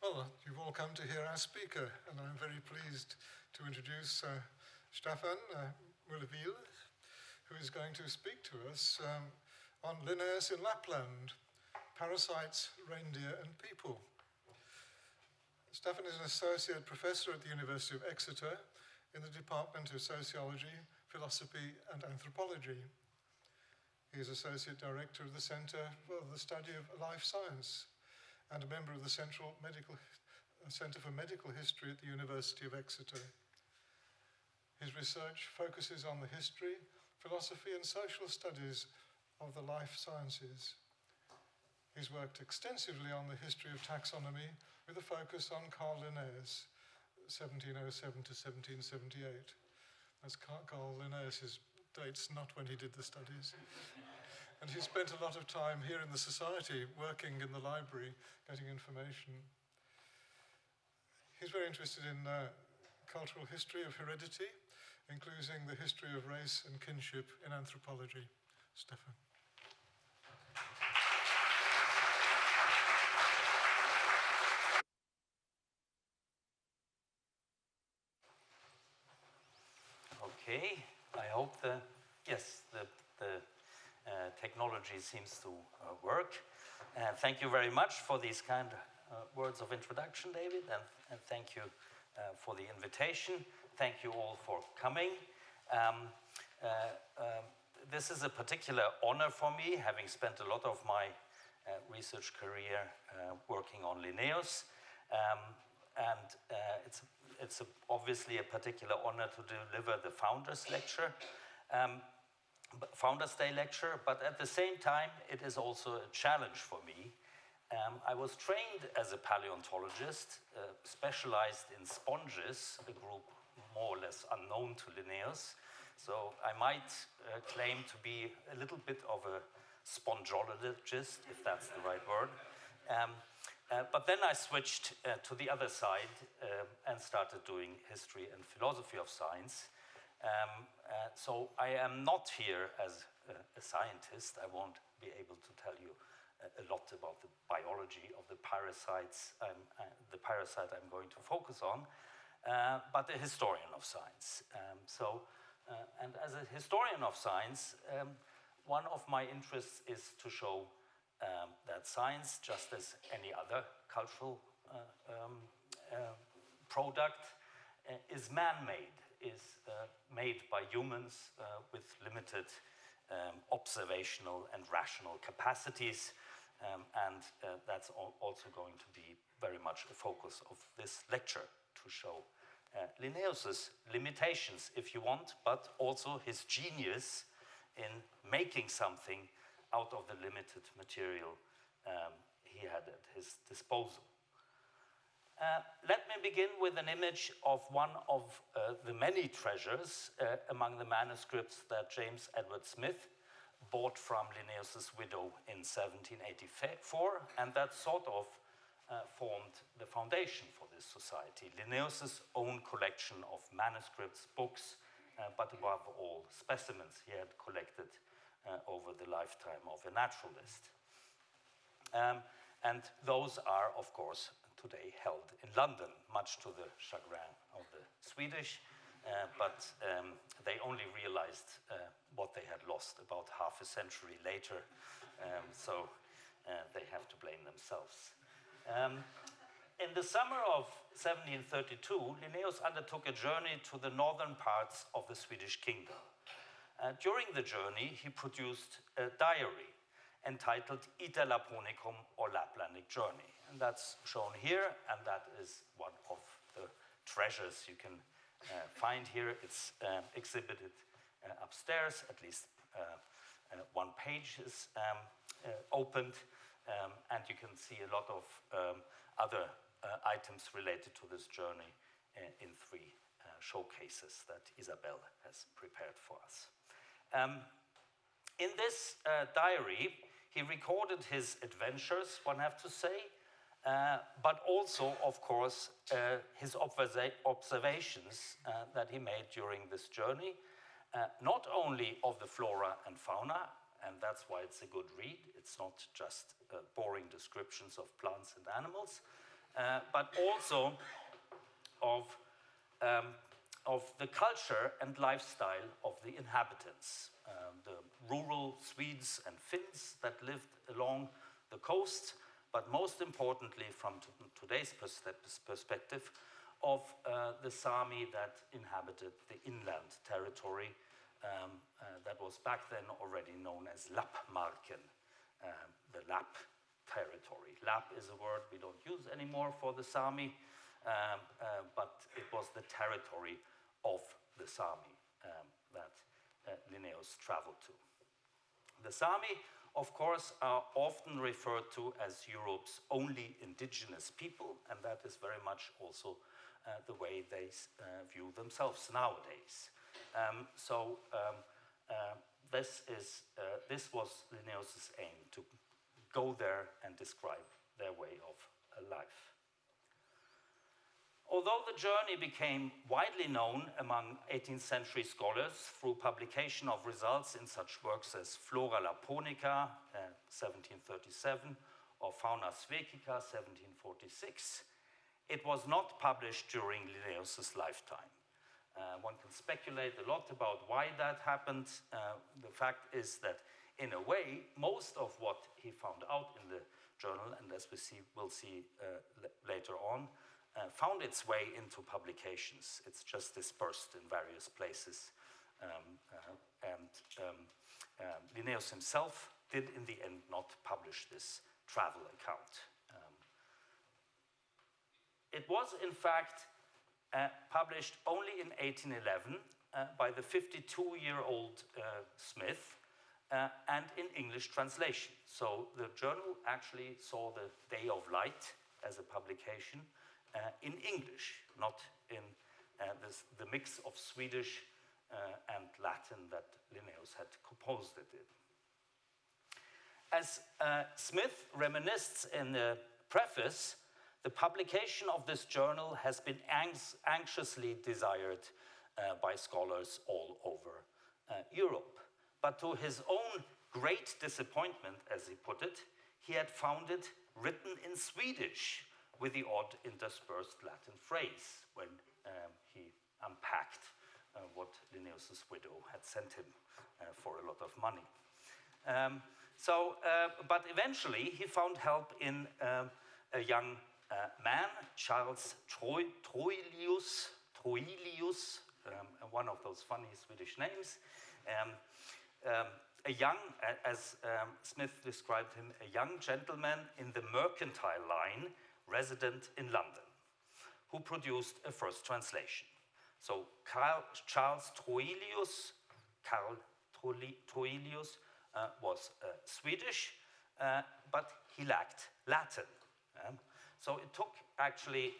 Well, you've all come to hear our speaker, and I'm very pleased to introduce Staffan Müller-Wille, who is going to speak to us on Linnaeus in Lapland, Parasites, Reindeer and People. Staffan is an associate professor at the University of Exeter in the Department of Sociology, Philosophy and Anthropology. He is associate director of the Centre for the Study of Life Science and a member of the Centre for Medical History at the University of Exeter. His research focuses on the history, philosophy and social studies of the life sciences. He's worked extensively on the history of taxonomy with a focus on Carl Linnaeus, 1707 to 1778. That's Carl Linnaeus's dates, not when he did the studies. And he spent a lot of time here in the Society, working in the library, getting information. He's very interested in cultural history of heredity, including the history of race and kinship in anthropology. Staffan. Okay, I hope the technology seems to work. Thank you very much for these kind words of introduction, David, and thank you for the invitation. Thank you all for coming. This is a particular honor for me, having spent a lot of my research career working on Linnaeus. It's obviously a particular honor to deliver the Founders Lecture, Founders Day lecture, but at the same time, it is also a challenge for me. I was trained as a paleontologist, specialized in sponges, a group more or less unknown to Linnaeus. So I might claim to be a little bit of a spongeologist, if that's the right word. But then I switched to the other side and started doing history and philosophy of science. So I am not here as a scientist. I won't be able to tell you a lot about the biology of the parasites, the parasite I'm going to focus on, but a historian of science. And as a historian of science, one of my interests is to show that science, just as any other cultural product, is man-made, is made by humans with limited observational and rational capacities. And that's also going to be very much a focus of this lecture, to show Linnaeus's limitations, if you want, but also his genius in making something out of the limited material he had at his disposal. Let me begin with an image of one of the many treasures among the manuscripts that James Edward Smith bought from Linnaeus's widow in 1784, and that sort of formed the foundation for this society. Linnaeus's own collection of manuscripts, books, but above all, specimens he had collected over the lifetime of a naturalist. And those are, of course, today held in London, much to the chagrin of the Swedish, but they only realized what they had lost about half a century later, so they have to blame themselves. In the summer of 1732, Linnaeus undertook a journey to the northern parts of the Swedish kingdom. During the journey, he produced a diary entitled Iter Laponicum, or Laplandic Journey. And that's shown here, and that is one of the treasures you can find here. It's exhibited upstairs, at least one page is opened, and you can see a lot of other items related to this journey in three showcases that Isabel has prepared for us. In this diary, he recorded his adventures, one have to say, but also, of course, his observations that he made during this journey, not only of the flora and fauna, and that's why it's a good read. It's not just boring descriptions of plants and animals, but also of the culture and lifestyle of the inhabitants, the rural Swedes and Finns that lived along the coast, but most importantly, from today's perspective, of the Sami that inhabited the inland territory that was back then already known as Lappmarken, the Lapp territory. Lapp is a word we don't use anymore for the Sami, but it was the territory of the Sami that Linnaeus traveled to. The Sami, of course, are often referred to as Europe's only indigenous people, and that is very much also the way they view themselves nowadays. This was Linnaeus's aim, to go there and describe their way of life. Although the journey became widely known among 18th century scholars through publication of results in such works as Flora Laponica, 1737, or Fauna Suecica, 1746, it was not published during Linnaeus's lifetime. One can speculate a lot about why that happened. The fact is that, in a way, most of what he found out in the journal, and as we'll see later on, found its way into publications. It's just dispersed in various places. Linnaeus himself did, in the end, not publish this travel account. It was, in fact, published only in 1811 by the 52-year-old Smith and in English translation. So the journal actually saw the day of light as a publication in English, not in the mix of Swedish and Latin that Linnaeus had composed it in. As Smith reminisces in the preface, the publication of this journal has been anxiously desired by scholars all over Europe. But to his own great disappointment, as he put it, he had found it written in Swedish with the odd interspersed Latin phrase when he unpacked what Linnaeus's widow had sent him for a lot of money. But eventually he found help in a young man, Charles Troilius, one of those funny Swedish names, a young, as Smith described him, a young gentleman in the mercantile line, resident in London, who produced a first translation. So Charles Troilius was Swedish, but he lacked Latin. So it took actually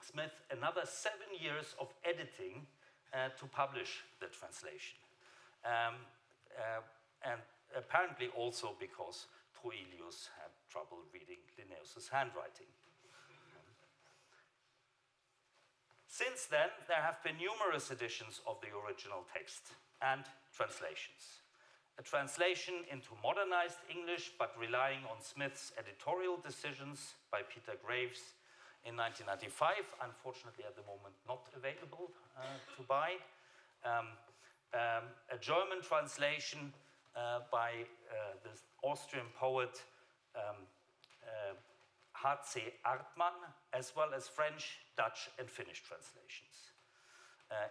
Smith another 7 years of editing to publish the translation. And apparently also because Troilius had trouble reading Linnaeus's handwriting. Since then, there have been numerous editions of the original text and translations. A translation into modernized English, but relying on Smith's editorial decisions, by Peter Graves in 1995, unfortunately at the moment not available to buy. A German translation by the Austrian poet H.C. Artmann, as well as French, Dutch, and Finnish translations.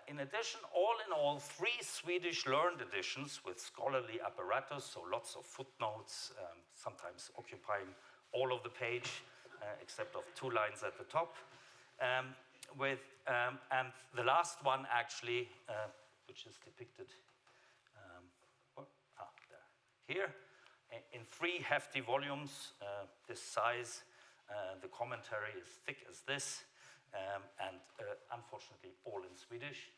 In addition, all in all, 3 Swedish learned editions with scholarly apparatus, so lots of footnotes, sometimes occupying all of the page, except of 2 lines at the top. And the last one, actually, which is depicted here, in 3 hefty volumes, this size. The commentary is thick as this, and unfortunately all in Swedish.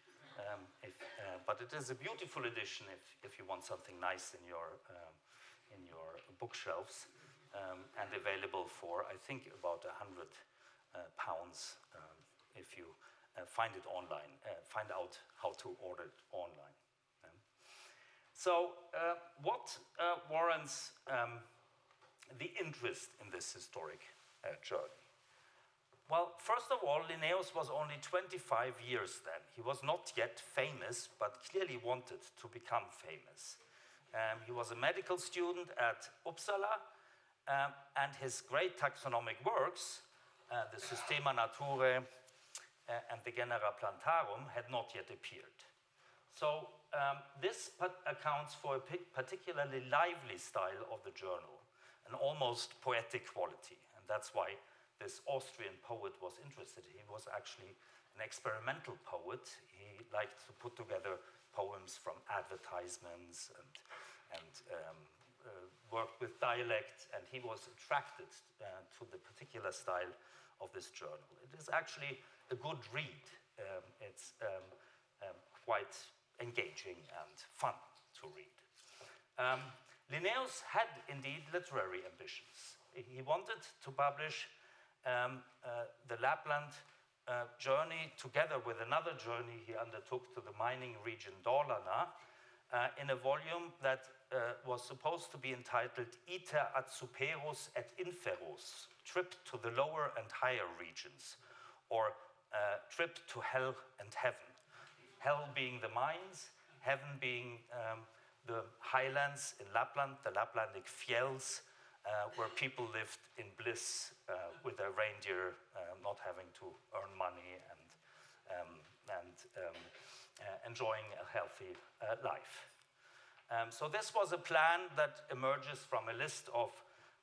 But it is a beautiful edition if you want something nice in your bookshelves, and available for, I think, about £100 if you find it online, find out how to order it online. So what warrants the interest in this historic journey? Well, first of all, Linnaeus was only 25 years then. He was not yet famous, but clearly wanted to become famous. He was a medical student at Uppsala, and his great taxonomic works, the Systema Naturae and the Genera Plantarum, had not yet appeared. So this accounts for a particularly lively style of the journal, an almost poetic quality, and that's why this Austrian poet was interested. He was actually an experimental poet. He liked to put together poems from advertisements and worked with dialect, and he was attracted to the particular style of this journal. It is actually a good read. It's quite engaging and fun to read. Linnaeus had indeed literary ambitions. He wanted to publish the Lapland journey together with another journey he undertook to the mining region Dalarna in a volume that was supposed to be entitled Iter ad superos et inferos, Trip to the Lower and Higher Regions, or Trip to Hell and Heaven. Hell being the mines, heaven being the highlands in Lapland, the Laplandic fjells, where people lived in bliss with their reindeer, not having to earn money and enjoying a healthy life. So this was a plan that emerges from a list of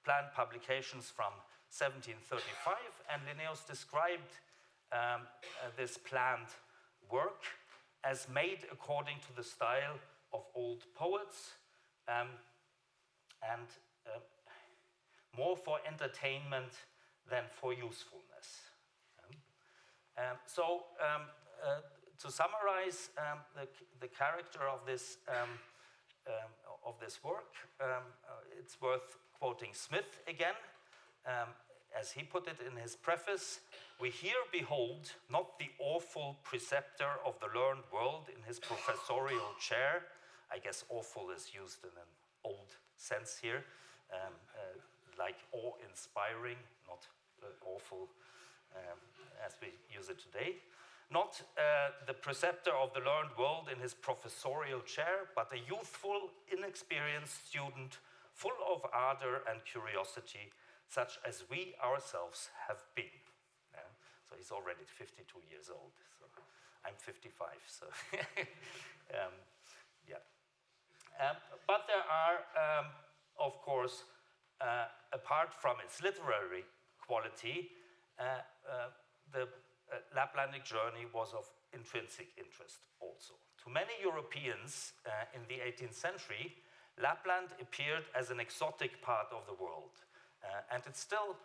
planned publications from 1735, and Linnaeus described this planned work as made according to the style of old poets and more for entertainment than for usefulness. To summarize the character of this work, it's worth quoting Smith again. As he put it in his preface, we here behold not the awful preceptor of the learned world in his professorial chair. I guess awful is used in an old sense here, like awe-inspiring, not awful as we use it today. Not the preceptor of the learned world in his professorial chair, but a youthful, inexperienced student full of ardor and curiosity, such as we ourselves have been. So he's already 52 years old. So I'm 55, so yeah. But there are, of course, apart from its literary quality, the Laplandic journey was of intrinsic interest also. To many Europeans in the 18th century, Lapland appeared as an exotic part of the world, and it still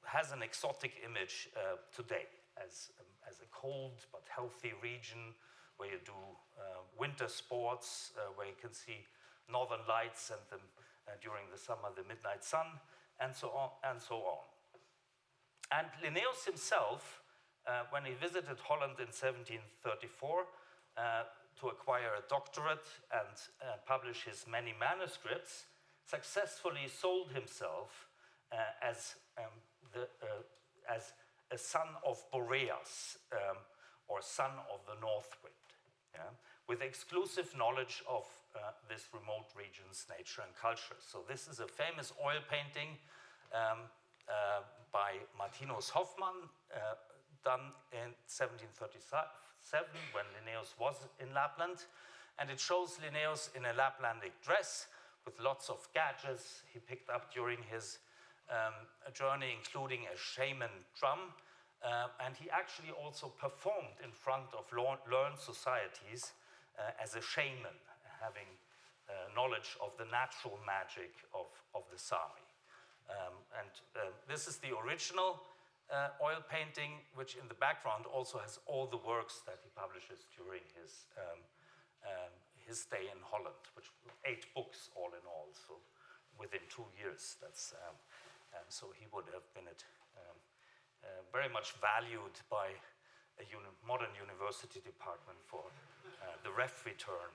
has an exotic image today as a cold but healthy region where you do winter sports, where you can see northern lights and during the summer the midnight sun, and so on and so on. And Linnaeus himself, when he visited Holland in 1734 to acquire a doctorate and publish his many manuscripts, successfully sold himself as a son of Boreas, or son of the north wind, with exclusive knowledge of this remote region's nature and culture. So this is a famous oil painting by Martinus Hoffmann, done in 1737 when Linnaeus was in Lapland, and it shows Linnaeus in a Laplandic dress with lots of gadgets he picked up during his journey, including a shaman drum, and he actually also performed in front of learned societies as a shaman, having knowledge of the natural magic of the Sami. This is the original oil painting, which in the background also has all the works that he publishes during his stay in Holland, which 8 books all in all, so within 2 years. That's so he would have been very much valued by a modern university department for the ref return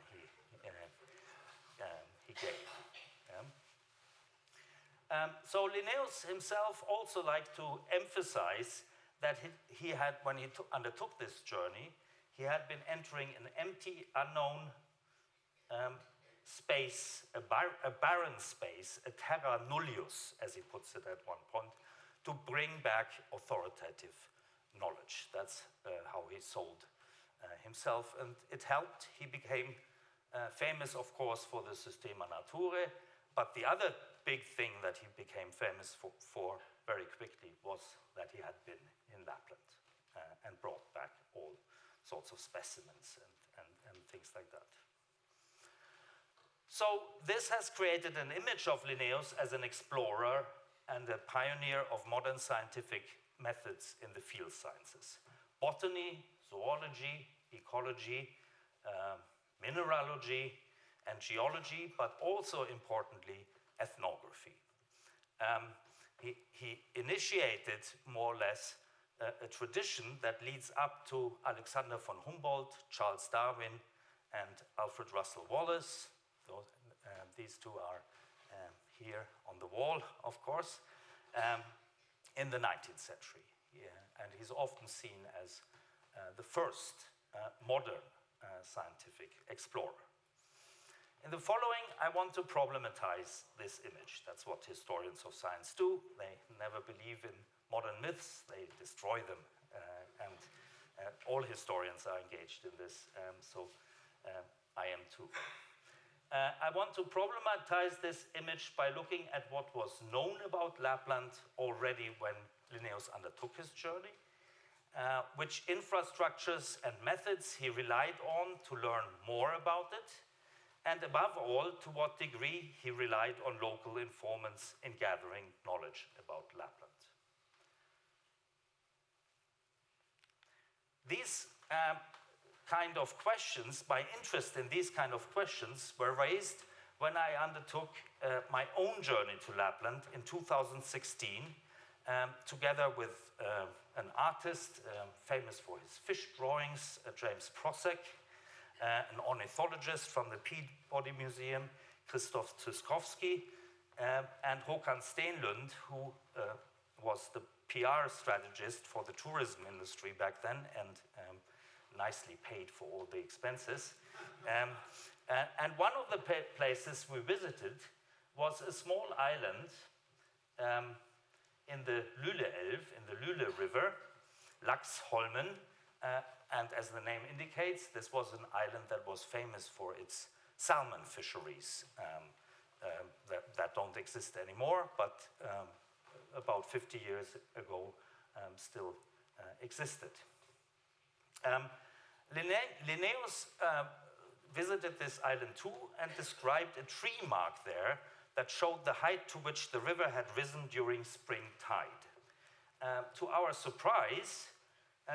he gave. So Linnaeus himself also liked to emphasize that he had, when he undertook this journey, he had been entering an empty, unknown space, a barren space, a terra nullius, as he puts it at one point, to bring back authoritative knowledge. That's how he sold himself, and it helped. He became famous, of course, for the Systema Naturae, but the other big thing that he became famous for very quickly was that he had been in Lapland and brought back all sorts of specimens and things like that. So this has created an image of Linnaeus as an explorer and a pioneer of modern scientific methods in the field sciences. Botany, zoology, ecology, mineralogy, and geology, but also importantly, ethnography. He initiated more or less a tradition that leads up to Alexander von Humboldt, Charles Darwin, and Alfred Russel Wallace. These two are here on the wall, of course, in the 19th century. Yeah, and he's often seen as the first modern scientific explorer. In the following, I want to problematize this image. That's what historians of science do. They never believe in modern myths, they destroy them. And all historians are engaged in this, so I am too. I want to problematize this image by looking at what was known about Lapland already when Linnaeus undertook his journey, which infrastructures and methods he relied on to learn more about it, and above all, to what degree he relied on local informants in gathering knowledge about Lapland. These kind of questions, my interest in these kind of questions were raised when I undertook my own journey to Lapland in 2016, together with an artist famous for his fish drawings, James Prosek, an ornithologist from the Peabody Museum, Krzysztof Tzyskowski, and Håkan Stenlund, who was the PR strategist for the tourism industry back then and nicely paid for all the expenses. And one of the places we visited was a small island in the Luleälv, in the Lule River, Laxholmen, and as the name indicates, this was an island that was famous for its salmon fisheries that don't exist anymore, but about 50 years ago still existed. Linnaeus visited this island too and described a tree mark there that showed the height to which the river had risen during spring tide. To our surprise,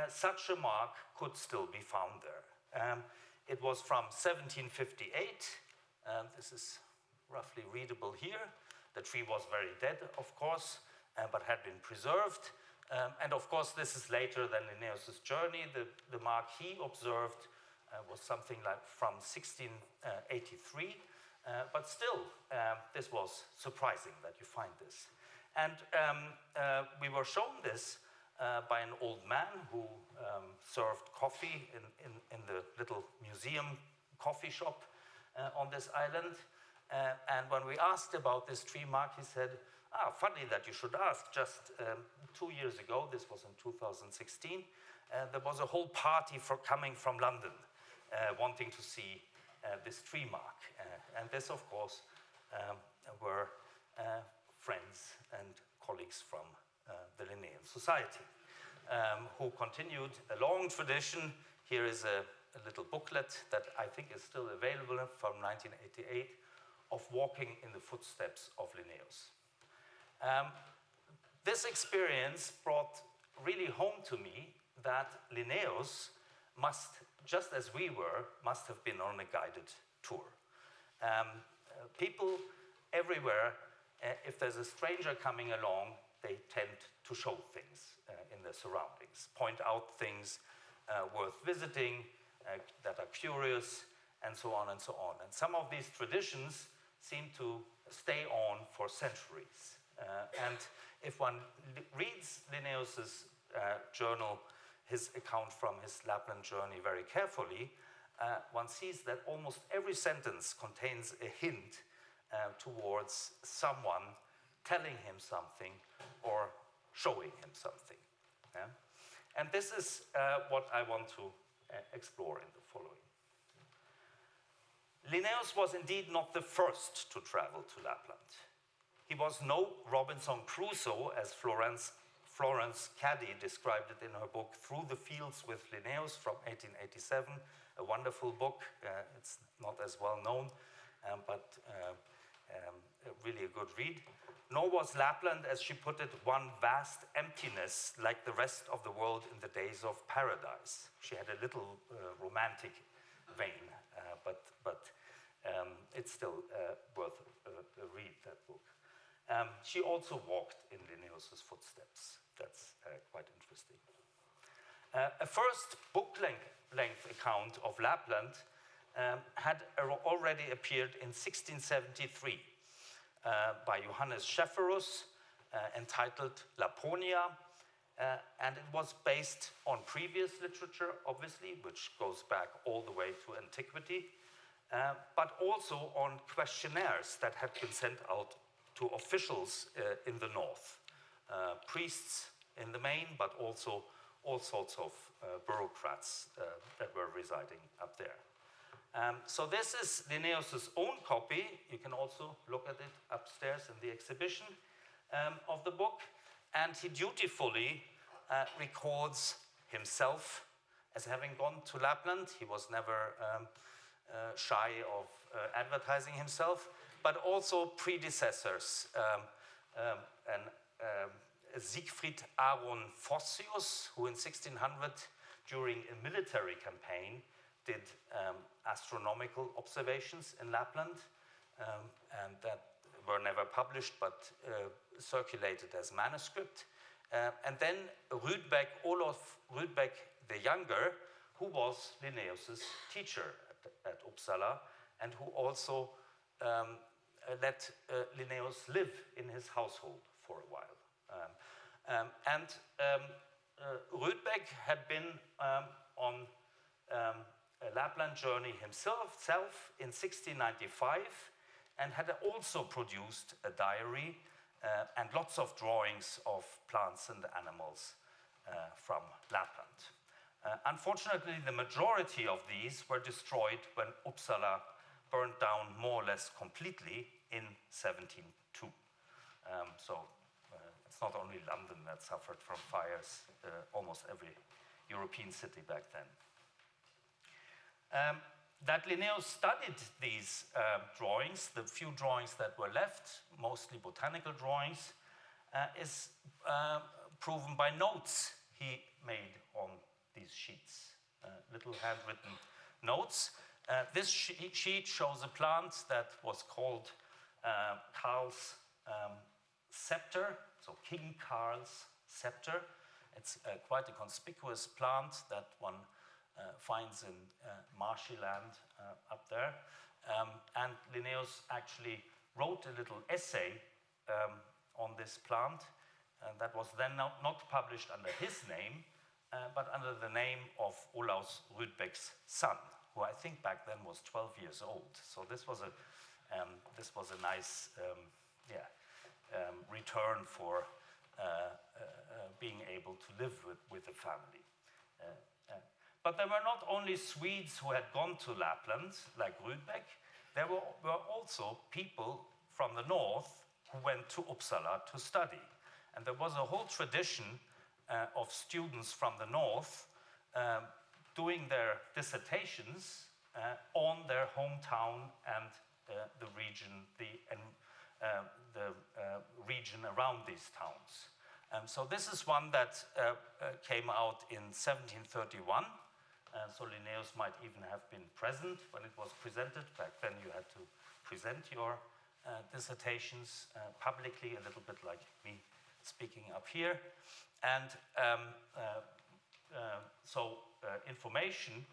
such a mark could still be found there. It was from 1758. This is roughly readable here. The tree was very dead, of course, but had been preserved. And of course, this is later than Linnaeus' journey. The mark he observed was something like from 1683. But still, this was surprising that you find this. And we were shown this by an old man who served coffee in the little museum coffee shop on this island. And when we asked about this tree mark, he said, funny that you should ask. Just 2 years ago, this was in 2016, there was a whole party coming from London wanting to see this tree mark. And this, of course, were friends and colleagues from the Linnean Society, who continued a long tradition. Here is a little booklet that I think is still available from 1988 of walking in the footsteps of Linnaeus. This experience brought really home to me that Linnaeus must, just as we were, must have been on a guided tour. People everywhere, if there's a stranger coming along, they tend to show things in their surroundings, point out things worth visiting, that are curious, and so on and so on. And some of these traditions seem to stay on for centuries. And if one reads Linnaeus's journal, his account from his Lapland journey very carefully, one sees that almost every sentence contains a hint towards someone telling him something or showing him something. Yeah? And this is what I want to explore in the following. Linnaeus was indeed not the first to travel to Lapland. He was no Robinson Crusoe, as Florence Caddy described it in her book Through the Fields with Linnaeus from 1887, a wonderful book. It's not as well known, but really a good read. Nor was Lapland, as she put it, one vast emptiness like the rest of the world in the days of Paradise. She had a little romantic vein, but it's still worth a read, that book. She also walked in Linnaeus's footsteps. That's quite interesting. A first book-length account of Lapland had already appeared in 1673 by Johannes Schäferus, entitled Laponia, and it was based on previous literature, obviously, which goes back all the way to antiquity, but also on questionnaires that had been sent out to officials in the north, priests in the main, but also all sorts of bureaucrats that were residing up there. So this is Linnaeus's own copy. You can also look at it upstairs in the exhibition of the book. And he dutifully records himself as having gone to Lapland. He was never shy of advertising himself, but also predecessors. Siegfried Aaron Vossius, who in 1600, during a military campaign, did astronomical observations in Lapland, and that were never published, but circulated as manuscript. And then Olaf Rudbeck the Younger, who was Linnaeus's teacher at Uppsala, and who also let Linnaeus live in his household for a while. Rudbeck had been on a Lapland journey himself in 1695, and had also produced a diary and lots of drawings of plants and animals from Lapland. Unfortunately, the majority of these were destroyed when Uppsala burned down more or less completely in 1702. It's not only London that suffered from fires, almost every European city back then. That Linnaeus studied these drawings, the few drawings that were left, mostly botanical drawings, is proven by notes he made on these sheets, little handwritten notes. This sheet shows a plant that was called Carl's scepter, so King Carl's scepter. It's quite a conspicuous plant that one finds in marshy land up there. And Linnaeus actually wrote a little essay on this plant, and that was then not published under his name, but under the name of Olaus Rudbeck's son, who I think back then was 12 years old. So this was a nice return for being able to live with the family. But there were not only Swedes who had gone to Lapland, like Rudbeck, there were also people from the north who went to Uppsala to study. And there was a whole tradition of students from the north doing their dissertations on their hometown and the region around these towns. So this is one that came out in 1731. So Linnaeus might even have been present when it was presented. Back then you had to present your dissertations publicly, a little bit like me speaking up here. And information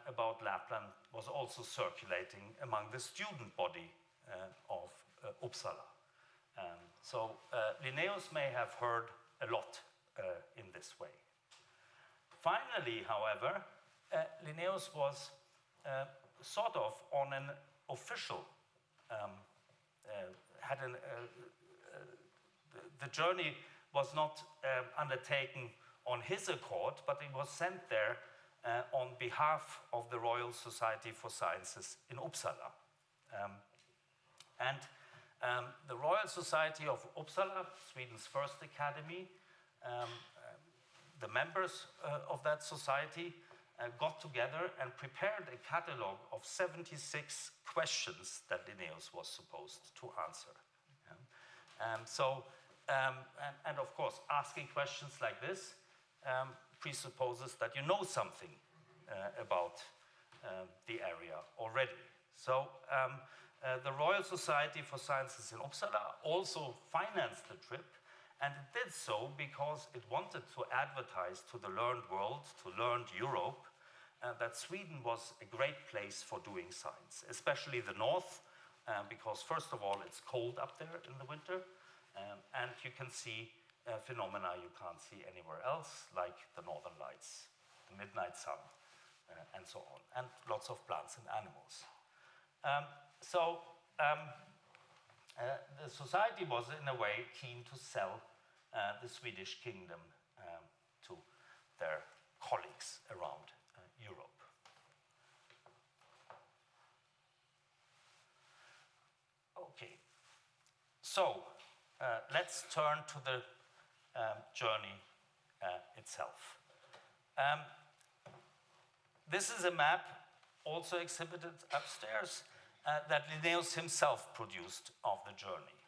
about Lapland was also circulating among the student body of Uppsala. Linnaeus may have heard a lot in this way. Finally, however, Linnaeus was sort of on an official, the journey was not undertaken on his accord, but he was sent there on behalf of the Royal Society for Sciences in Uppsala. The Royal Society of Uppsala, Sweden's first academy, the members of that society got together and prepared a catalogue of 76 questions that Linnaeus was supposed to answer. And of course, asking questions like this presupposes that you know something about the area already. So the Royal Society for Sciences in Uppsala also financed the trip, and it did so because it wanted to advertise to the learned world, to learned Europe, that Sweden was a great place for doing science, especially the north, because first of all, it's cold up there in the winter, and you can see phenomena you can't see anywhere else, like the northern lights, the midnight sun, and so on, and lots of plants and animals. The society was, in a way, keen to sell the Swedish kingdom to their colleagues around Europe. Okay, so let's turn to the journey itself. This is a map also exhibited upstairs that Linnaeus himself produced of the journey.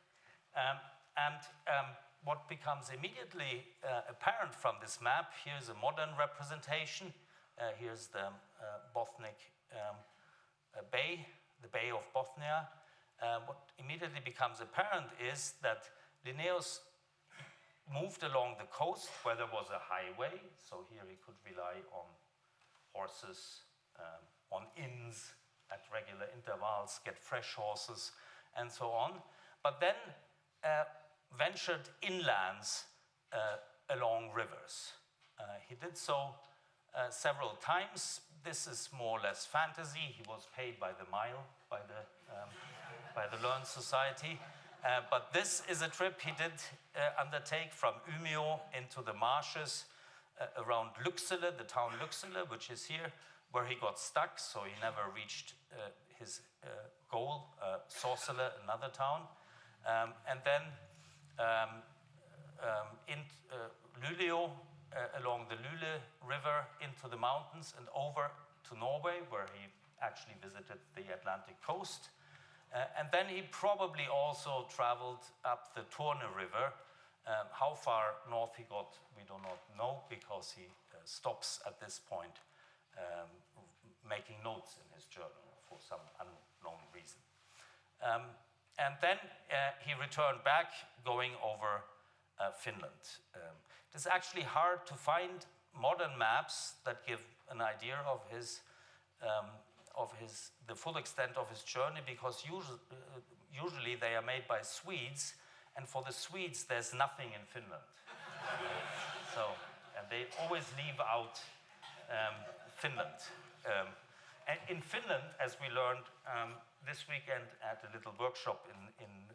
What becomes immediately apparent from this map, here's a modern representation. Here's the Bothnic Bay, the Bay of Bothnia. What immediately becomes apparent is that Linnaeus moved along the coast where there was a highway, so here he could rely on horses, on inns at regular intervals, get fresh horses, and so on. But then ventured inlands along rivers. He did so several times. This is more or less fantasy. He was paid by the mile by the Learned Society. But this is a trip he did undertake from Umeå into the marshes around Lycksele, the town Lycksele, which is here, where he got stuck, so he never reached his goal, Sorsele, another town. And then in Luleå, along the Lule River into the mountains and over to Norway, where he actually visited the Atlantic coast. And then he probably also traveled up the Torne River. How far north he got, we do not know, because he stops at this point making notes in his journal for some unknown reason. And then he returned back, going over Finland. It is actually hard to find modern maps that give an idea of the full extent of his journey, because usually they are made by Swedes, and for the Swedes there's nothing in Finland. And they always leave out Finland. And in Finland, as we learned this weekend at a little workshop in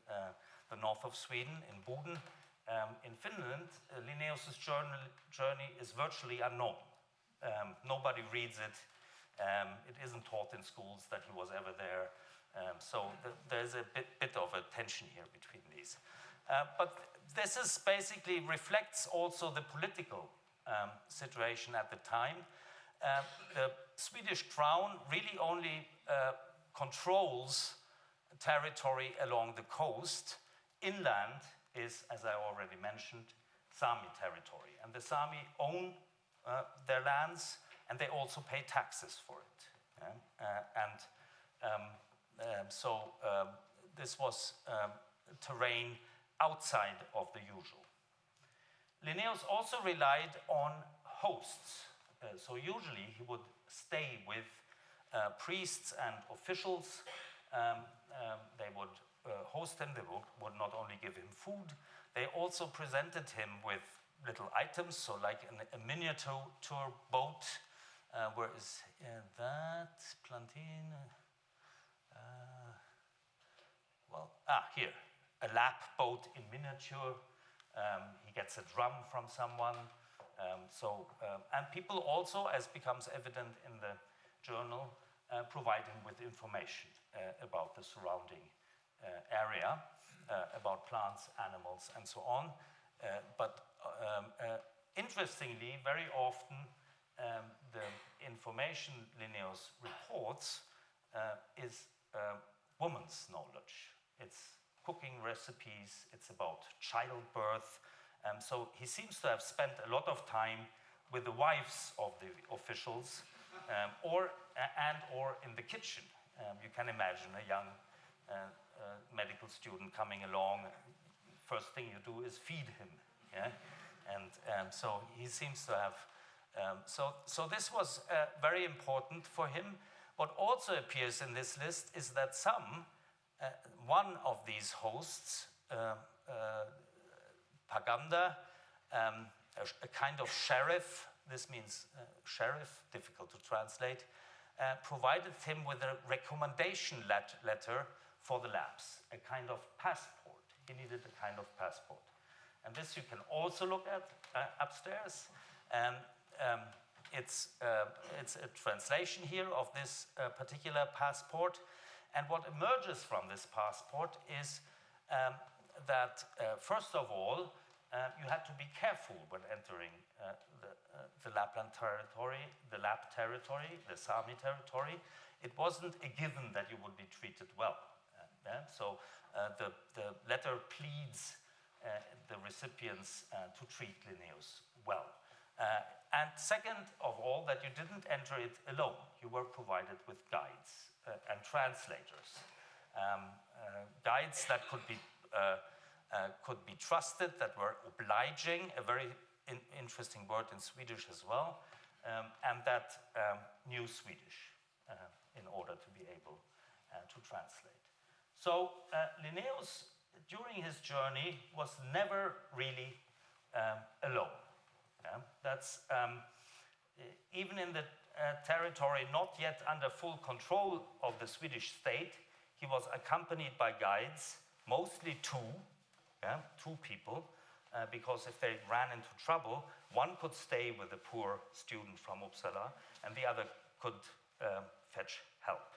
the north of Sweden, in Boden, in Finland, Linnaeus' journey is virtually unknown. Nobody reads it. It isn't taught in schools that he was ever there. There's a bit of a tension here between these. But this is basically reflects also the political situation at the time. The Swedish crown really only controls territory along the coast. Inland is, as I already mentioned, Sami territory. And the Sami own their lands, and they also pay taxes for it. This was terrain outside of the usual. Linnaeus also relied on hosts. So usually he would stay with priests and officials. They would host him. They would not only give him food, they also presented him with little items, so like a miniature boat. Where is that? Plantain? Here. A lap boat in miniature. He gets a drum from someone. And people also, as becomes evident in the journal, provide him with information about the surrounding area, about plants, animals, and so on. Interestingly, very often the information Linnaeus reports is woman's knowledge. It's cooking recipes, it's about childbirth. So he seems to have spent a lot of time with the wives of the officials or in the kitchen. You can imagine a young medical student coming along. First thing you do is feed him. Yeah? And so he seems to have... So this was very important for him. What also appears in this list is that one of these hosts, Paganda, a kind of sheriff, this means sheriff, difficult to translate, provided him with a recommendation letter for the labs, a kind of passport. He needed a kind of passport. And this you can also look at upstairs. It's a translation here of this particular passport. And what emerges from this passport is that, first of all, you had to be careful when entering the Lapland territory, the Lap territory, the Sami territory. It wasn't a given that you would be treated well. So the letter pleads the recipients to treat Linnaeus well. And second of all, that you didn't enter it alone. You were provided with guides and translators. Guides that could be trusted, that were obliging, a very interesting word in Swedish as well, and that knew Swedish in order to be able to translate. So Linnaeus, during his journey, was never really alone. That's even in the territory not yet under full control of the Swedish state, he was accompanied by guides, mostly two people, because if they ran into trouble, one could stay with the poor student from Uppsala, and the other could fetch help.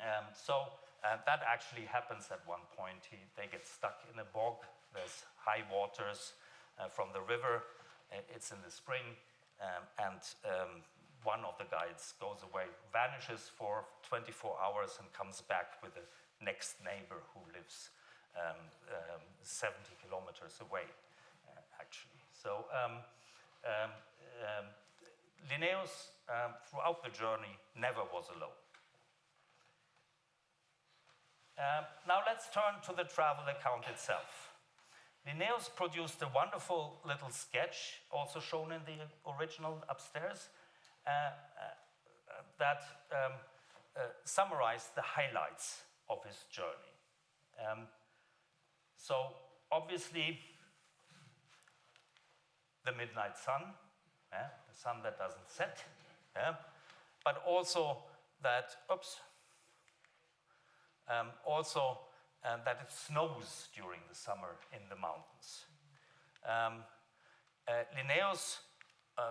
That actually happens at one point. They get stuck in a bog. There's high waters from the river. It's in the spring, and one of the guides goes away, vanishes for 24 hours, and comes back with the next neighbor who lives 70 kilometers away, actually. So Linnaeus, throughout the journey, never was alone. Now let's turn to the travel account itself. Linnaeus produced a wonderful little sketch, also shown in the original upstairs, that summarized the highlights of his journey. So obviously, the midnight sun, the sun that doesn't set, but also that, that it snows during the summer in the mountains. Linnaeus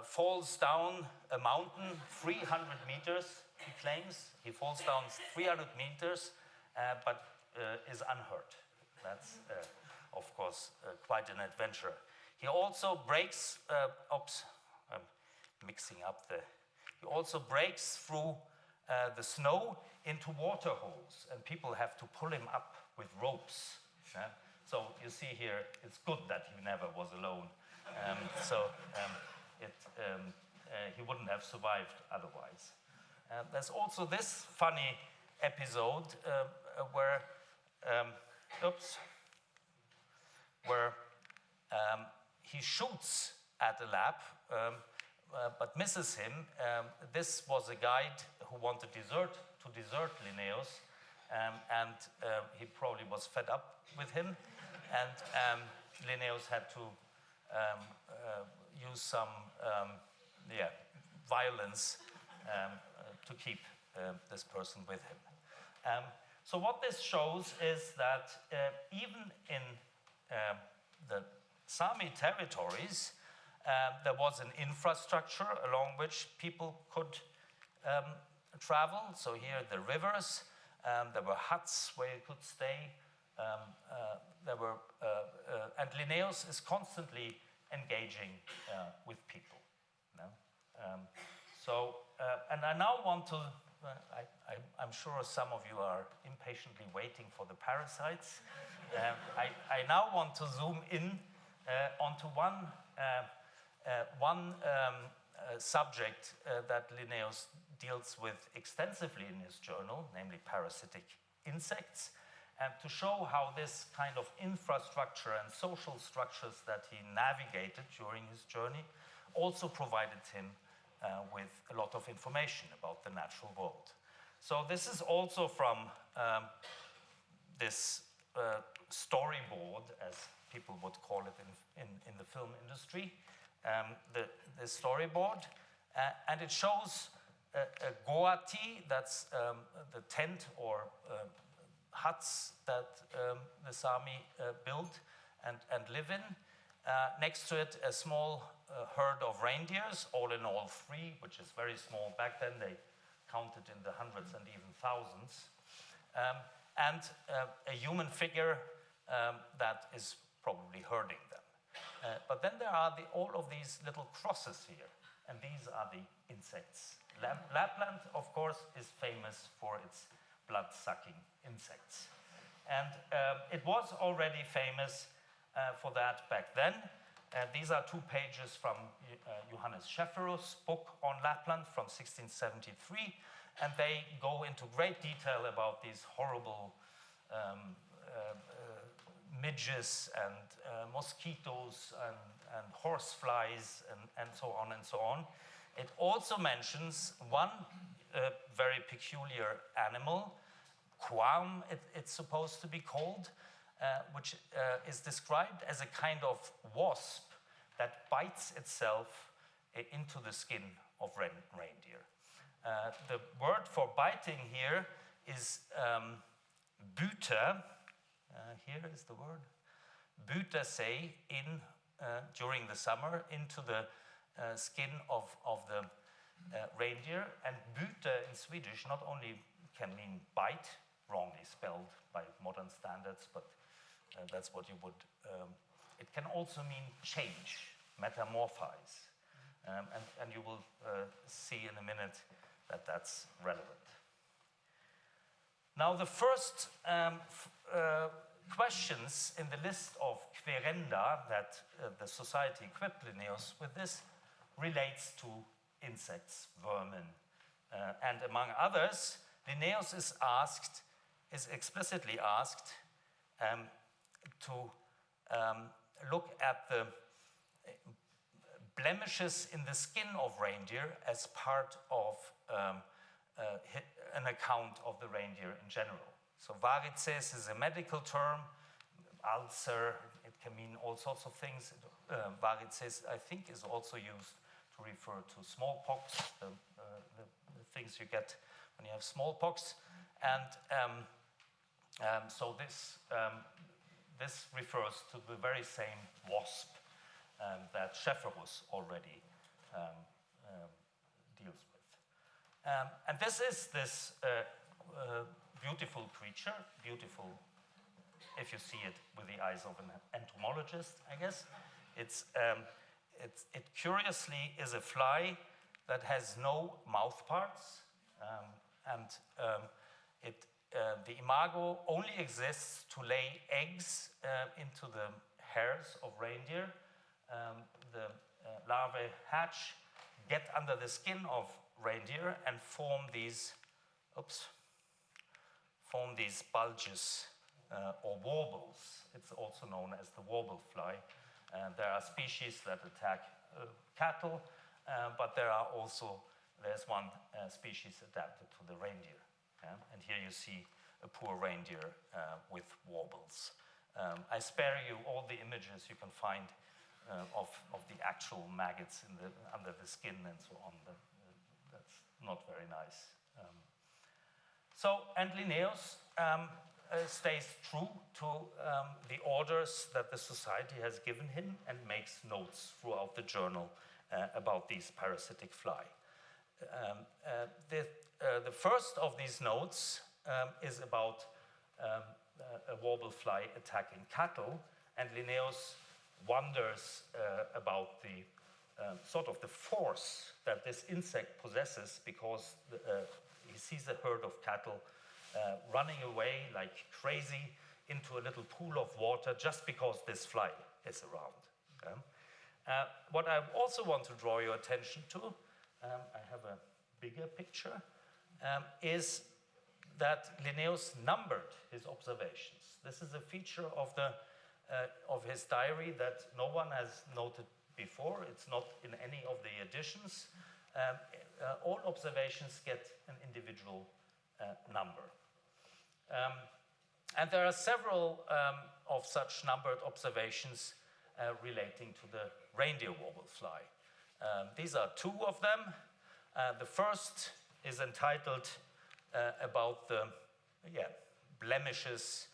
falls down a mountain 300 meters, he claims. He falls down 300 meters, but is unhurt. That's, of course, quite an adventure. He also breaks, I'm mixing up he also breaks through the snow into water holes, and people have to pull him up with ropes. So you see here, it's good that he never was alone. He wouldn't have survived otherwise. There's also this funny episode where he shoots at a lap, but misses him. This was a guide who wanted to desert Linnaeus, and he probably was fed up with him, and Linnaeus had to use some violence to keep this person with him. So what this shows is that even in the Sami territories, there was an infrastructure along which people could travel. So here the rivers, there were huts where you could stay. And Linnaeus is constantly engaging with people. No? And I now want to, I'm sure some of you are impatiently waiting for the parasites. I now want to zoom in onto one subject that Linnaeus deals with extensively in his journal, namely parasitic insects, and to show how this kind of infrastructure and social structures that he navigated during his journey also provided him with a lot of information about the natural world. So this is also from this storyboard, as people would call it in the film industry, the storyboard, and it shows a goati, that's the tent or huts that the Sami build and live in. Next to it, a small herd of reindeers, all in all 3, which is very small. Back then they counted in the hundreds and even thousands. And a human figure that is probably herding them. But then there are all of these little crosses here, and these are the insects. Lapland, of course, is famous for its blood-sucking insects. And it was already famous for that back then. These are 2 pages from Johannes Schäferus' book on Lapland from 1673, and they go into great detail about these horrible midges and mosquitoes and horseflies and so on and so on. It also mentions one very peculiar animal, quam it's supposed to be called, which is described as a kind of wasp that bites itself into the skin of reindeer. The word for biting here is bute. Here is the word. Bute say in during the summer into the skin of the reindeer. And bute in Swedish not only can mean bite, wrongly spelled by modern standards, but that's what you would, it can also mean change, metamorphize. And you will see in a minute that that's relevant. Now the first questions in the list of querenda that the society equipped Linnaeus with this relates to insects, vermin. And among others, Linnaeus is explicitly asked to look at the blemishes in the skin of reindeer as part of an account of the reindeer in general. So varices is a medical term, ulcer, it can mean all sorts of things. Varices, I think, is also used to refer to smallpox, the things you get when you have smallpox. And so this refers to the very same wasp that Schäferus already deals with. And this is this beautiful creature, beautiful if you see it with the eyes of an entomologist, I guess. It curiously is a fly that has no mouth parts, and the imago only exists to lay eggs into the hairs of reindeer. The larvae hatch, get under the skin of reindeer, and form these bulges or warbles. It's also known as the warble fly. There are species that attack cattle, but there's one species adapted to the reindeer. And here you see a poor reindeer with warbles. I spare you all the images you can find of the actual maggots under the skin and so on. That's not very nice. And Linnaeus stays true to the orders that the society has given him and makes notes throughout the journal about these parasitic fly. The first of these notes is about a warble fly attacking cattle, and Linnaeus wonders about the sort of the force that this insect possesses, because he sees a herd of cattle running away like crazy into a little pool of water just because this fly is around. What I also want to draw your attention to, I have a bigger picture, is that Linnaeus numbered his observations. This is a feature of his diary that no one has noted before. It's not in any of the editions. All observations get an individual number. And there are several of such numbered observations relating to the reindeer warble fly. These are two of them. The first is entitled about the blemishes,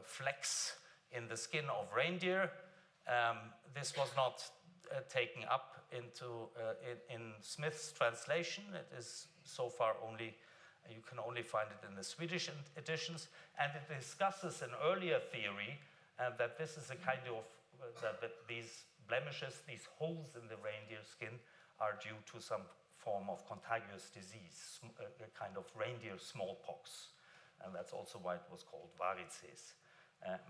flecks in the skin of reindeer. This was not taken up in Smith's translation. It is so far only, you can only find it in the Swedish editions, and it discusses an earlier theory that this is a kind of, that these blemishes, these holes in the reindeer skin, are due to some form of contagious disease, a kind of reindeer smallpox. And that's also why it was called Parasites.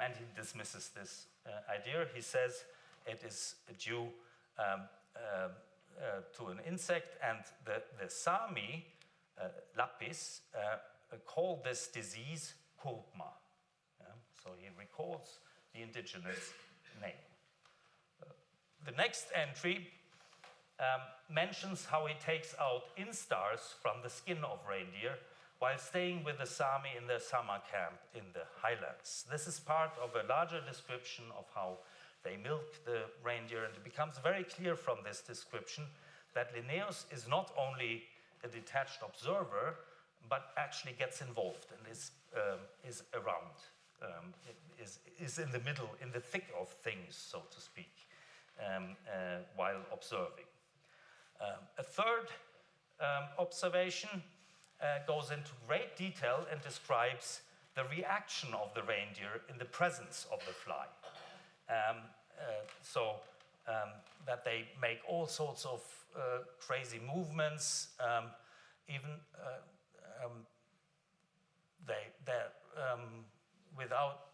And he dismisses this idea. He says it is due to an insect, and the Sami, Lapis, call this disease Kurkma. So he records the indigenous name. The next entry mentions how he takes out instars from the skin of reindeer while staying with the Sami in their summer camp in the highlands. This is part of a larger description of how they milk the reindeer, and it becomes very clear from this description that Linnaeus is not only a detached observer, but actually gets involved and is around, is in the middle, in the thick of things, so to speak, while observing. A third observation goes into great detail and describes the reaction of the reindeer in the presence of the fly. That they make all sorts of crazy movements, even without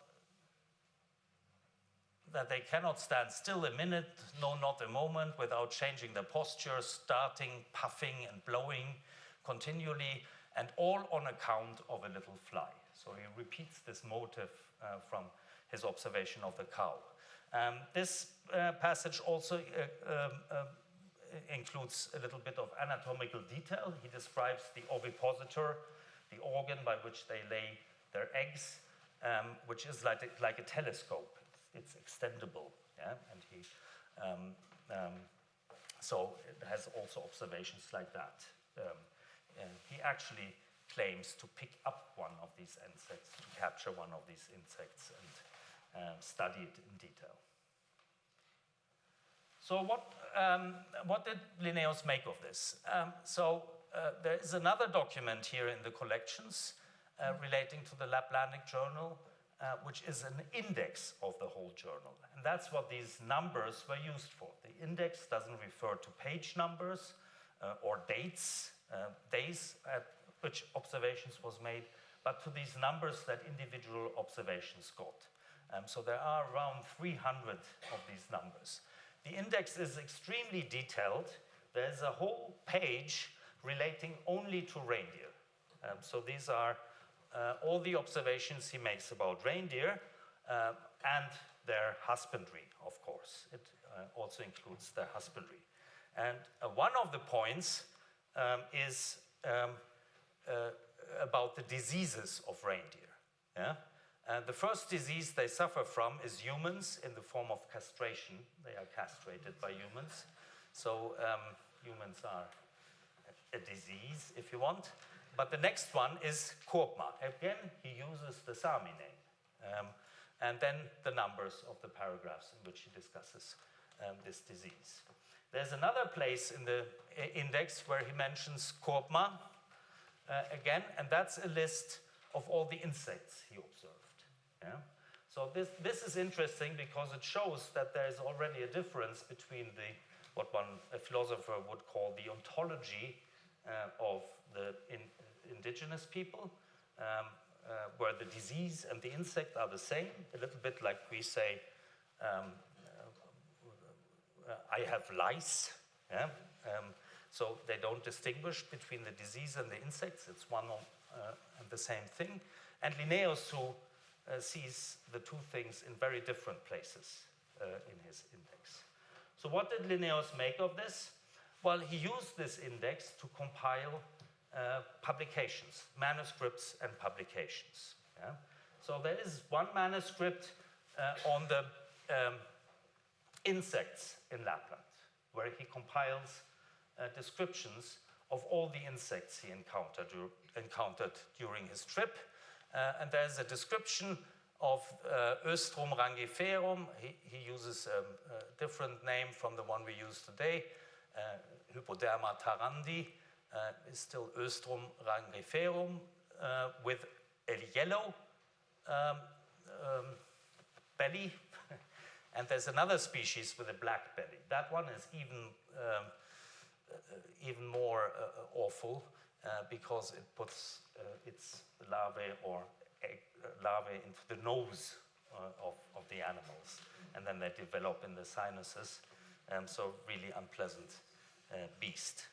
that they cannot stand still a minute, no, not a moment, without changing their posture, starting, puffing, and blowing continually, and all on account of a little fly. So he repeats this motif from his observation of the cow. This passage also includes a little bit of anatomical detail. He describes the ovipositor, the organ by which they lay their eggs, which is like a telescope. It's extendable, yeah? And he, so it has also observations like that. And he actually claims to pick up one of these insects, to capture one of these insects and study it in detail. So what did Linnaeus make of this? There is another document here in the collections relating to the Lapland Journal, which is an index of the whole journal. And that's what these numbers were used for. The index doesn't refer to page numbers or dates, days at which observations was made, but to these numbers that individual observations got. So there are around 300 of these numbers. The index is extremely detailed. There's a whole page relating only to reindeer. So these are all the observations he makes about reindeer and their husbandry, of course. It also includes their husbandry. And one of the points is about the diseases of reindeer. Yeah? The first disease they suffer from is humans in the form of castration. They are castrated by humans. So humans are a disease, if you want. But the next one is Korpma. Again, he uses the Sami name. And then the numbers of the paragraphs in which he discusses this disease. There's another place in the index where he mentions Korpma again, and that's a list of all the insects he observed. Yeah? So this is interesting because it shows that there is already a difference between what a philosopher would call the ontology of the indigenous people, where the disease and the insect are the same, a little bit like we say, I have lice. Yeah? So they don't distinguish between the disease and the insects. It's one and the same thing. And Linnaeus, who sees the two things in very different places in his index. So what did Linnaeus make of this? Well, he used this index to compile publications, manuscripts and publications. Yeah? So there is one manuscript on the insects in Lapland, where he compiles descriptions of all the insects he encountered during his trip. And there's a description of Oestrum rangiferum. He uses a different name from the one we use today. Hypoderma tarandi is still Oestrum rangiferum with a yellow belly. And there's another species with a black belly. That one is even more awful because it puts its larvae or larvae into the nose of the animals, and then they develop in the sinuses. So really unpleasant beast.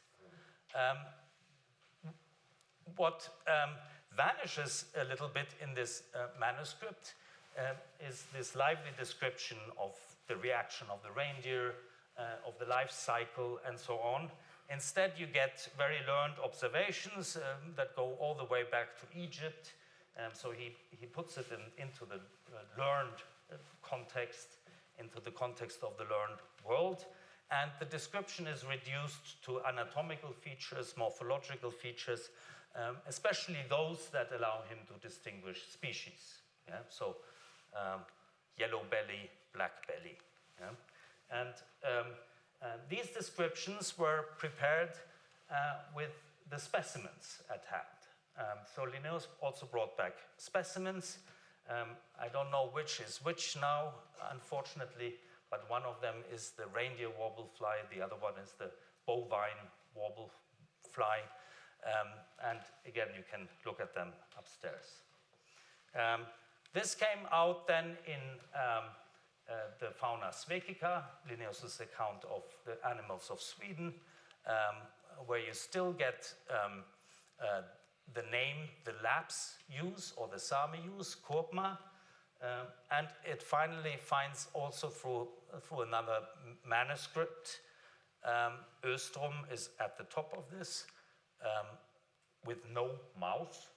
What vanishes a little bit in this manuscript is this lively description of the reaction of the reindeer, of the life cycle, and so on. Instead, you get very learned observations that go all the way back to Egypt. So he puts it into the learned context, into the context of the learned world. And the description is reduced to anatomical features, morphological features, especially those that allow him to distinguish species. Yeah? So yellow belly, black belly. Yeah? And these descriptions were prepared with the specimens at hand. So Linnaeus also brought back specimens. I don't know which is which now, unfortunately, but one of them is the reindeer warblefly, the other one is the bovine warblefly. And again, you can look at them upstairs. This came out then in the Fauna Svekica, Linnaeus' account of the animals of Sweden, where you still get the name the Lapps use or the Sami use, Korpma, and it finally finds also through another manuscript. Oestrum is at the top of this, with no mouth.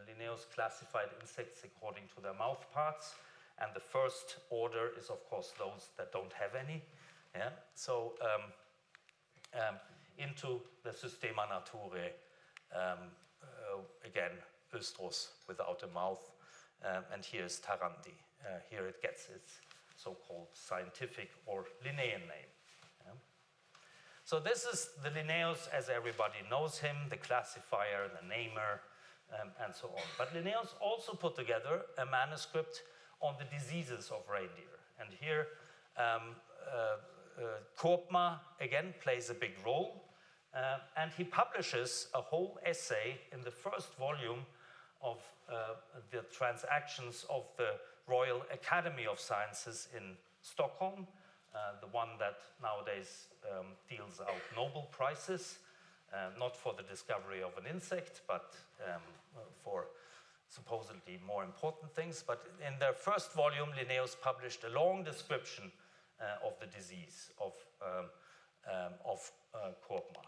Linnaeus classified insects according to their mouth parts, and the first order is, of course, those that don't have any. Yeah? So into the Systema Naturae, again, Oestrus without a mouth, and here is Tarandi. Here it gets its so-called scientific or Linnaean name. Yeah? So this is the Linnaeus as everybody knows him, the classifier, the namer, and so on. But Linnaeus also put together a manuscript on the diseases of reindeer. And here, Korpma, again, plays a big role. And he publishes a whole essay in the first volume of the transactions of the Royal Academy of Sciences in Stockholm, the one that nowadays deals out Nobel Prizes, not for the discovery of an insect, but for supposedly more important things. But in their first volume, Linnaeus published a long description of the disease of Korpma.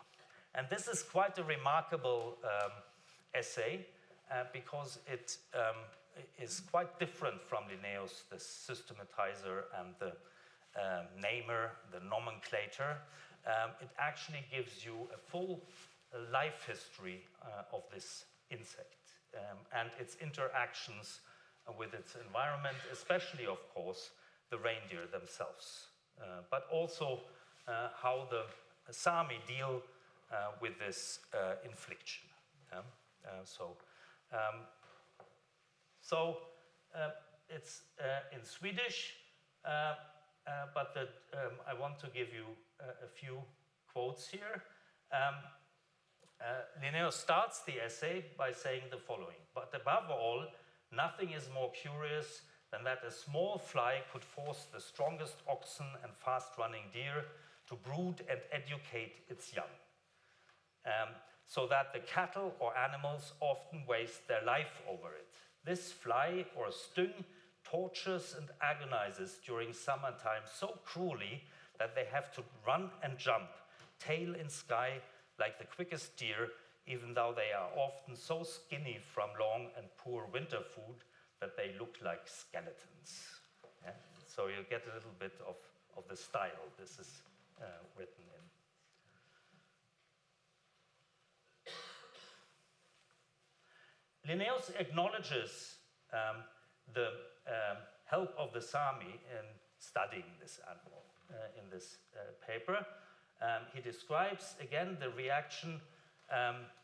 And this is quite a remarkable essay because it is quite different from Linnaeus, the systematizer and the namer, the nomenclator. It actually gives you a full life history of this insect and its interactions with its environment, especially, of course, the reindeer themselves, but also how the Sami deal with this infliction. It's in Swedish, but I want to give you a few quotes here. Linnaeus starts the essay by saying the following: "But above all, nothing is more curious than that a small fly could force the strongest oxen and fast-running deer to brood and educate its young, so that the cattle or animals often waste their life over it. This fly or sting tortures and agonizes during summertime so cruelly that they have to run and jump, tail in sky, like the quickest deer, even though they are often so skinny from long and poor winter food that they look like skeletons." Yeah? So you get a little bit of the style this is written in. Linnaeus acknowledges the help of the Sami in studying this animal in this paper. He describes again the reaction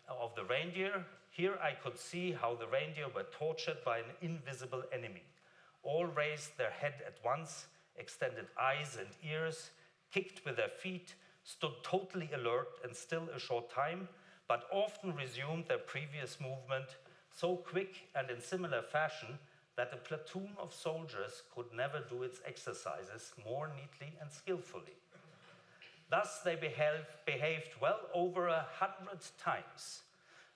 of the reindeer. "Here I could see how the reindeer were tortured by an invisible enemy. All raised their head at once, extended eyes and ears, kicked with their feet, stood totally alert and still a short time, but often resumed their previous movement so quick and in similar fashion that a platoon of soldiers could never do its exercises more neatly and skillfully. Thus they behaved well over 100 times.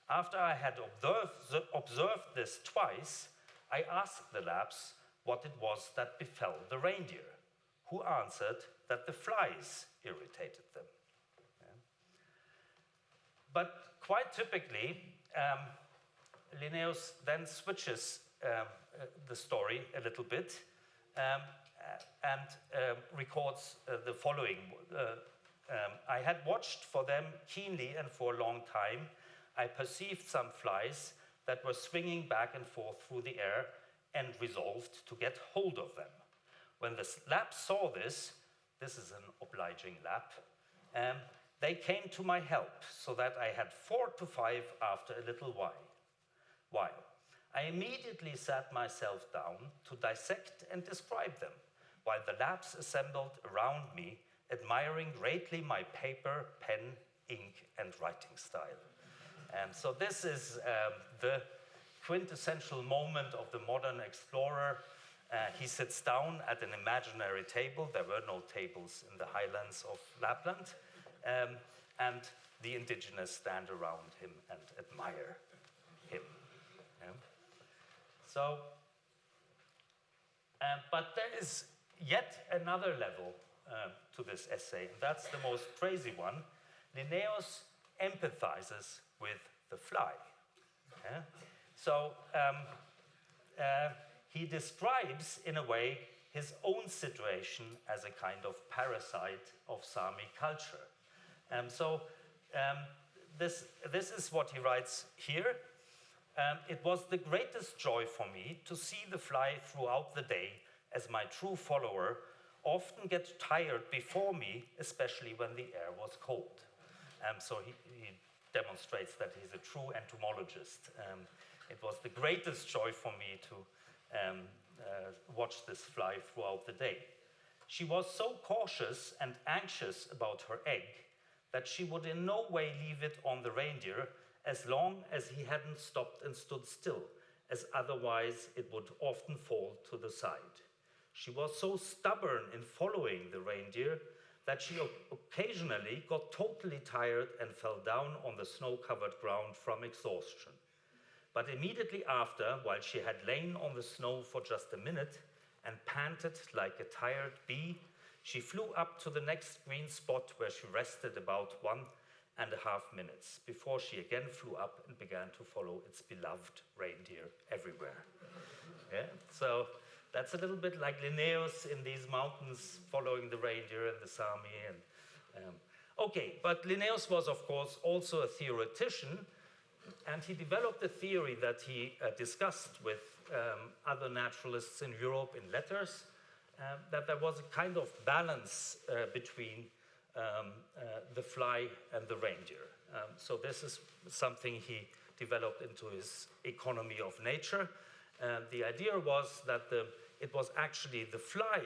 After I had observed this twice, I asked the Lapps what it was that befell the reindeer, who answered that the flies irritated them." Yeah. But quite typically, Linnaeus then switches the story a little bit and records the following. "I had watched for them keenly and for a long time. I perceived some flies that were swinging back and forth through the air and resolved to get hold of them. When the Lapps saw this is an obliging Lapp, they came to my help, so that I had 4 to 5 after a little while. I immediately sat myself down to dissect and describe them, while the Lapps assembled around me, admiring greatly my paper, pen, ink, and writing style." And so this is the quintessential moment of the modern explorer. He sits down at an imaginary table. There were no tables in the highlands of Lapland. And the indigenous stand around him and admire him. Yeah. So, but there is yet another level to this essay, and that's the most crazy one. Linnaeus empathizes with the fly. Yeah? So he describes, in a way, his own situation as a kind of parasite of Sami culture. This is what he writes here. "It was the greatest joy for me to see the fly throughout the day, as my true follower often get tired before me, especially when the air was cold." So he demonstrates that he's a true entomologist. "It was the greatest joy for me to watch this fly throughout the day. She was so cautious and anxious about her egg that she would in no way leave it on the reindeer as long as he hadn't stopped and stood still, as otherwise it would often fall to the side. She was so stubborn in following the reindeer that she occasionally got totally tired and fell down on the snow-covered ground from exhaustion. But immediately after, while she had lain on the snow for just a minute and panted like a tired bee, she flew up to the next green spot where she rested about minutes before she again flew up and began to follow its beloved reindeer everywhere. Yeah? So that's a little bit like Linnaeus in these mountains following the reindeer and the Sami. Okay, but Linnaeus was, of course, also a theoretician, and he developed a theory that he discussed with other naturalists in Europe in letters, that there was a kind of balance between the fly and the reindeer. So this is something he developed into his economy of nature. The idea was that it was actually the fly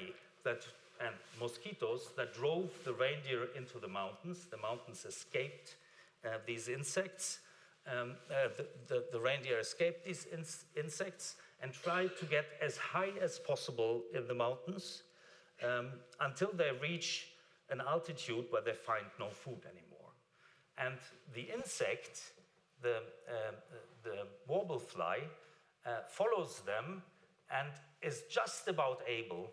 and mosquitoes that drove the reindeer into the mountains. The mountains escaped these insects. The reindeer escaped these insects and tried to get as high as possible in the mountains until they reach an altitude where they find no food anymore. And the insect, the warble fly, follows them and is just about able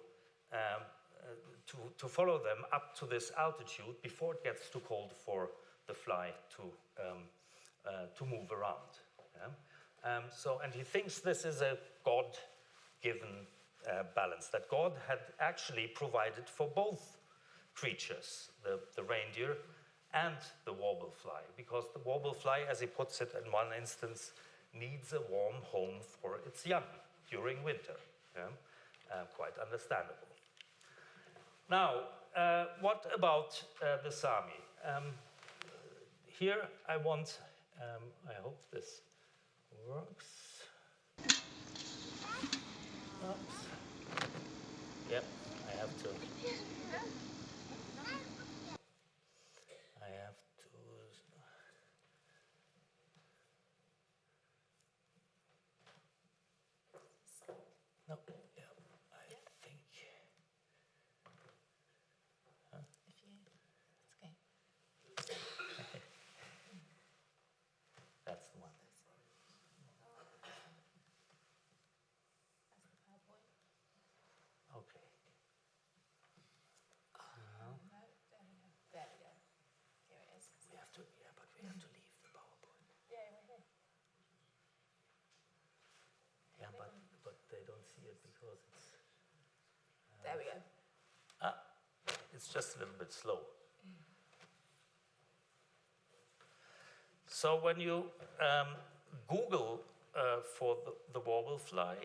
to follow them up to this altitude before it gets too cold for the fly to move around. Yeah? And he thinks this is a God-given balance, that God had actually provided for both creatures, the reindeer and the warble fly, because the warble fly, as he puts it in one instance, needs a warm home for its young during winter. Yeah? Quite understandable. Now, what about the Sami? Here I want, I hope this works. Oops. Yep, I have to. No, yeah, I think. Huh? It's okay. That's the one. That's the PowerPoint. Okay. No, there we go. There we go. Here it is. We have to, yeah, but we have to leave the PowerPoint. Yeah, we're here. Yeah, but they don't see it because it's. There we go. It's just a little bit slow. So when you Google for the warble fly,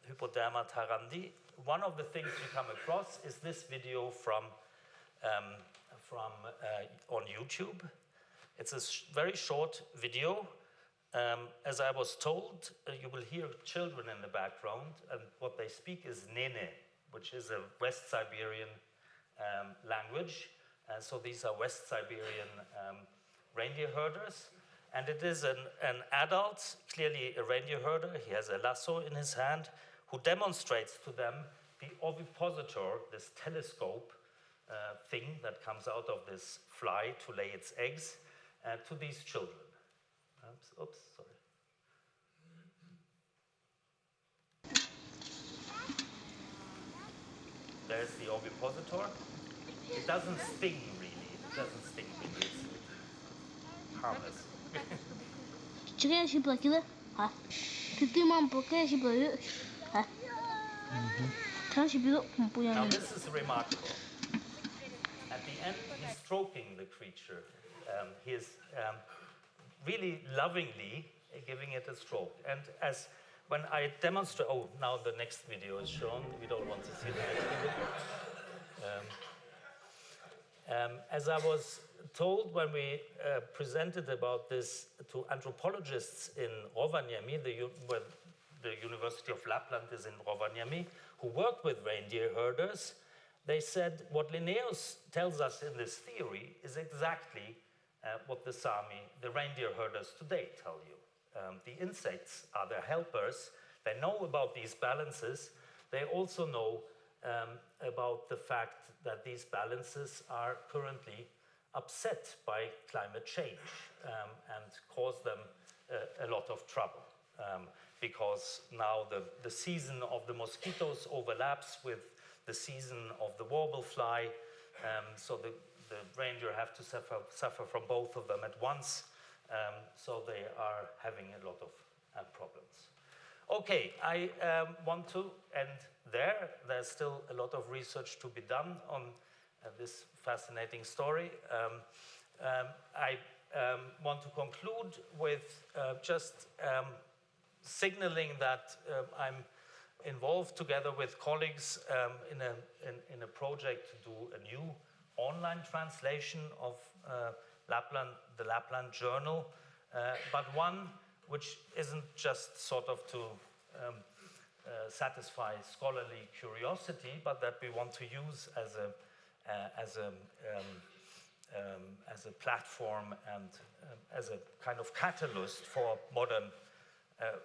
Hypoderma tarandi, one of the things you come across is this video from on YouTube. It's a very short video. As I was told, you will hear children in the background, and what they speak is Nene, which is a West Siberian language. And so these are West Siberian reindeer herders. And it is an adult, clearly a reindeer herder. He has a lasso in his hand, who demonstrates to them the ovipositor, this telescope thing that comes out of this fly to lay its eggs, to these children. Oops, sorry. There's the ovipositor. It doesn't sting really. It doesn't sting really. It's harmless. Чекай, ще платила? Ти мам, пока ще платила? Now this is remarkable. At the end, he's stroking the creature. He is really lovingly giving it a stroke. And as when I demonstrate, oh, now the next video is shown. We don't want to see the next video. As I was told when we presented about this to anthropologists in Rovaniemi, where the University of Lapland is in Rovaniemi, who work with reindeer herders, they said what Linnaeus tells us in this theory is exactly what the Sami, the reindeer herders today tell you. The insects are their helpers. They know about these balances. They also know about the fact that these balances are currently upset by climate change and cause them a lot of trouble. Because now the season of the mosquitoes overlaps with the season of the warble fly. So the reindeer have to suffer from both of them at once, so they are having a lot of problems. Okay, I want to end there. There's still a lot of research to be done on this fascinating story. I want to conclude with just signaling that I'm involved together with colleagues in a project to do a new online translation of Lapland, the Lapland Journal, but one which isn't just sort of to satisfy scholarly curiosity, but that we want to use as a platform and as a kind of catalyst for modern,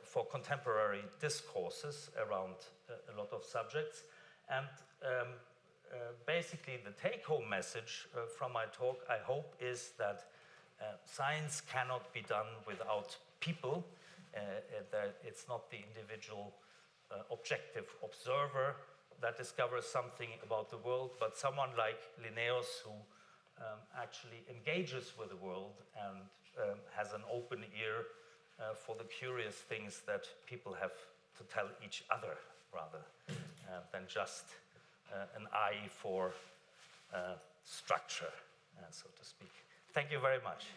for contemporary discourses around a lot of subjects. And basically the take-home message from my talk, I hope, is that science cannot be done without people. It's not the individual objective observer that discovers something about the world, but someone like Linnaeus who actually engages with the world and has an open ear for the curious things that people have to tell each other, rather than just an eye for structure, so to speak. Thank you very much.